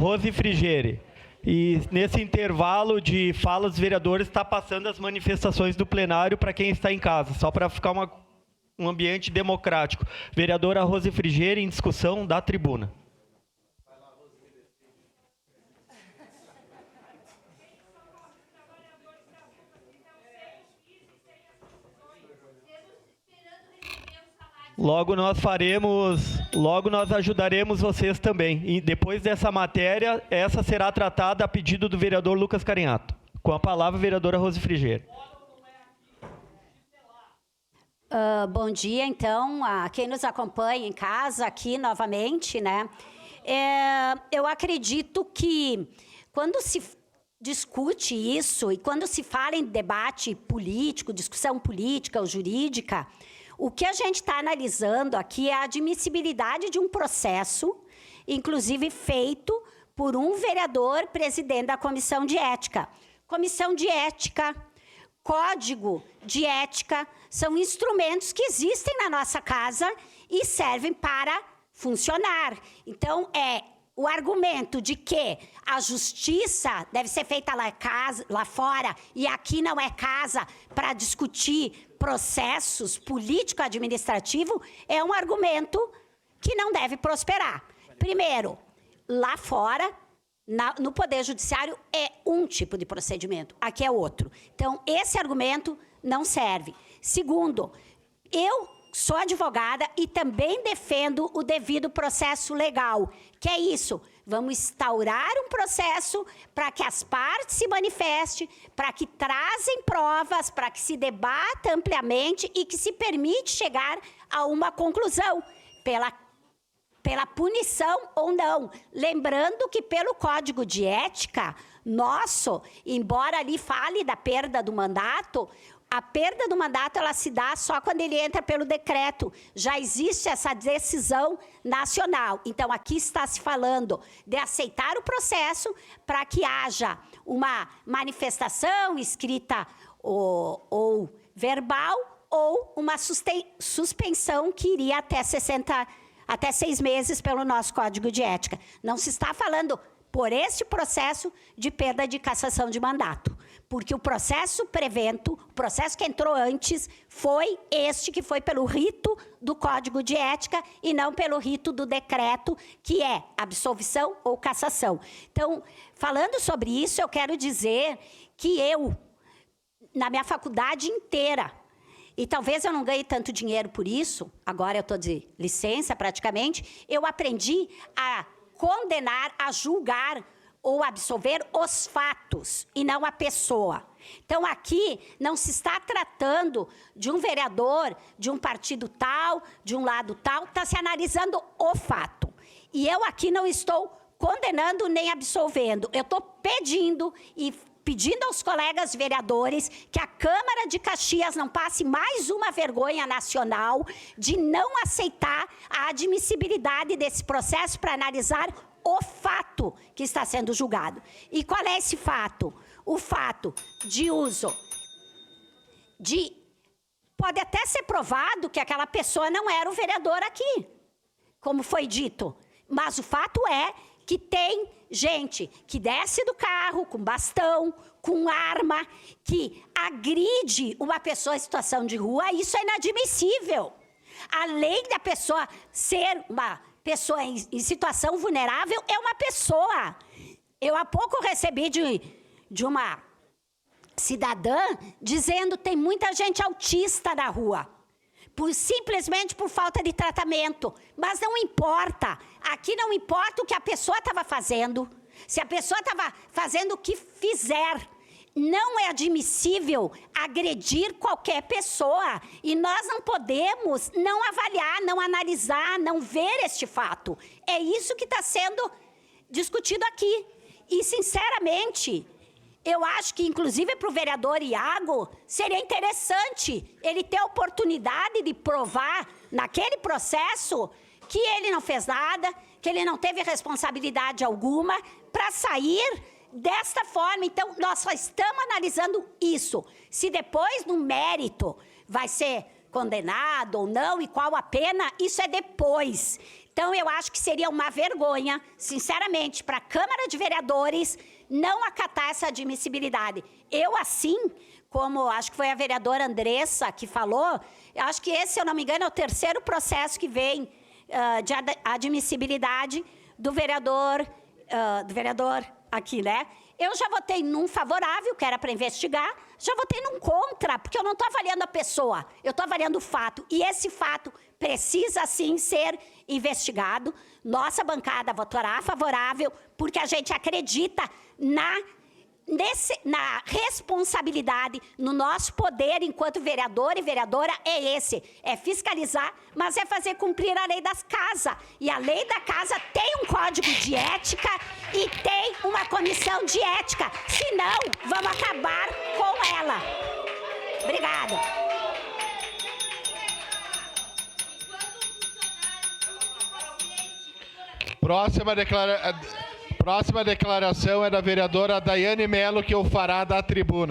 Rose Frigieri. E nesse intervalo de falas, os vereadores estão passando as manifestações do plenário para quem está em casa, só para ficar um ambiente democrático. Vereadora Rose Frigieri, em discussão da tribuna. Logo nós ajudaremos vocês também. E depois dessa matéria, essa será tratada a pedido do vereador Lucas Carinhato. Com a palavra, a vereadora Rose Frigieri. Bom dia, então, a quem nos acompanha em casa aqui novamente, né? Eu acredito que quando se discute isso e quando se fala em debate político, discussão política ou jurídica, o que a gente está analisando aqui é a admissibilidade de um processo, inclusive feito por um vereador presidente da Comissão de Ética. Comissão de Ética, Código de Ética, são instrumentos que existem na nossa casa e servem para funcionar. Então, o argumento de que a justiça deve ser feita lá fora e aqui não é casa para discutir processos político-administrativos é um argumento que não deve prosperar. Primeiro, lá fora, no Poder Judiciário, é um tipo de procedimento, aqui é outro. Então, esse argumento não serve. Segundo, eu sou advogada e também defendo o devido processo legal, que é isso, vamos instaurar um processo para que as partes se manifestem, para que trazem provas, para que se debata ampliamente e que se permite chegar a uma conclusão pela punição ou não. Lembrando que pelo Código de Ética nosso, embora ali fale da perda do mandato, a perda do mandato ela se dá só quando ele entra pelo decreto. Já existe essa decisão nacional. Então, aqui está se falando de aceitar o processo para que haja uma manifestação escrita ou verbal ou uma suspensão que iria até 6 meses pelo nosso Código de Ética. Não se está falando por este processo de perda de cassação de mandato. Porque o processo prevento, o processo que entrou antes, foi este que foi pelo rito do Código de Ética e não pelo rito do decreto, que é absolvição ou cassação. Então, falando sobre isso, eu quero dizer que eu, na minha faculdade inteira, e talvez eu não ganhe tanto dinheiro por isso, agora eu estou de licença praticamente, eu aprendi a condenar, a julgar ou absolver os fatos e não a pessoa. Então, aqui não se está tratando de um vereador, de um partido tal, de um lado tal, está se analisando o fato. E eu aqui não estou condenando nem absolvendo, eu estou pedindo aos colegas vereadores que a Câmara de Caxias não passe mais uma vergonha nacional de não aceitar a admissibilidade desse processo para analisar o fato que está sendo julgado. E qual é esse fato? O fato de uso pode até ser provado que aquela pessoa não era o vereador aqui, como foi dito, mas o fato é que tem gente que desce do carro com bastão, com arma, que agride uma pessoa em situação de rua, isso é inadmissível. Além da pessoa ser uma pessoa em situação vulnerável, é uma pessoa. Eu há pouco recebi de uma cidadã dizendo que tem muita gente autista na rua, simplesmente por falta de tratamento. Mas não importa, aqui não importa o que a pessoa estava fazendo, se a pessoa estava fazendo o que fizer. Não é admissível agredir qualquer pessoa e nós não podemos não avaliar, não analisar, não ver este fato. É isso que está sendo discutido aqui. E, sinceramente, eu acho que, inclusive, para o vereador Iago, seria interessante ele ter a oportunidade de provar naquele processo que ele não fez nada, que ele não teve responsabilidade alguma para sair desta forma. Então, nós só estamos analisando isso. Se depois, no mérito, vai ser condenado ou não e qual a pena, isso é depois. Então, eu acho que seria uma vergonha, sinceramente, para a Câmara de Vereadores não acatar essa admissibilidade. Eu, assim, como acho que foi a vereadora Andressa que falou, eu acho que esse, se eu não me engano, é o terceiro processo que vem de admissibilidade do vereador aqui, né? Eu já votei num favorável, que era para investigar, já votei num contra, porque eu não estou avaliando a pessoa, eu estou avaliando o fato. E esse fato precisa, sim, ser investigado. Nossa bancada votará favorável, porque a gente acredita na responsabilidade, no nosso poder enquanto vereador e vereadora é esse, é fiscalizar, mas é fazer cumprir a lei das casas. E a lei da casa tem um código de ética e tem uma comissão de ética, senão vamos acabar com ela. Obrigada. Próxima declaração é da vereadora Daiane Mello, que o fará da tribuna.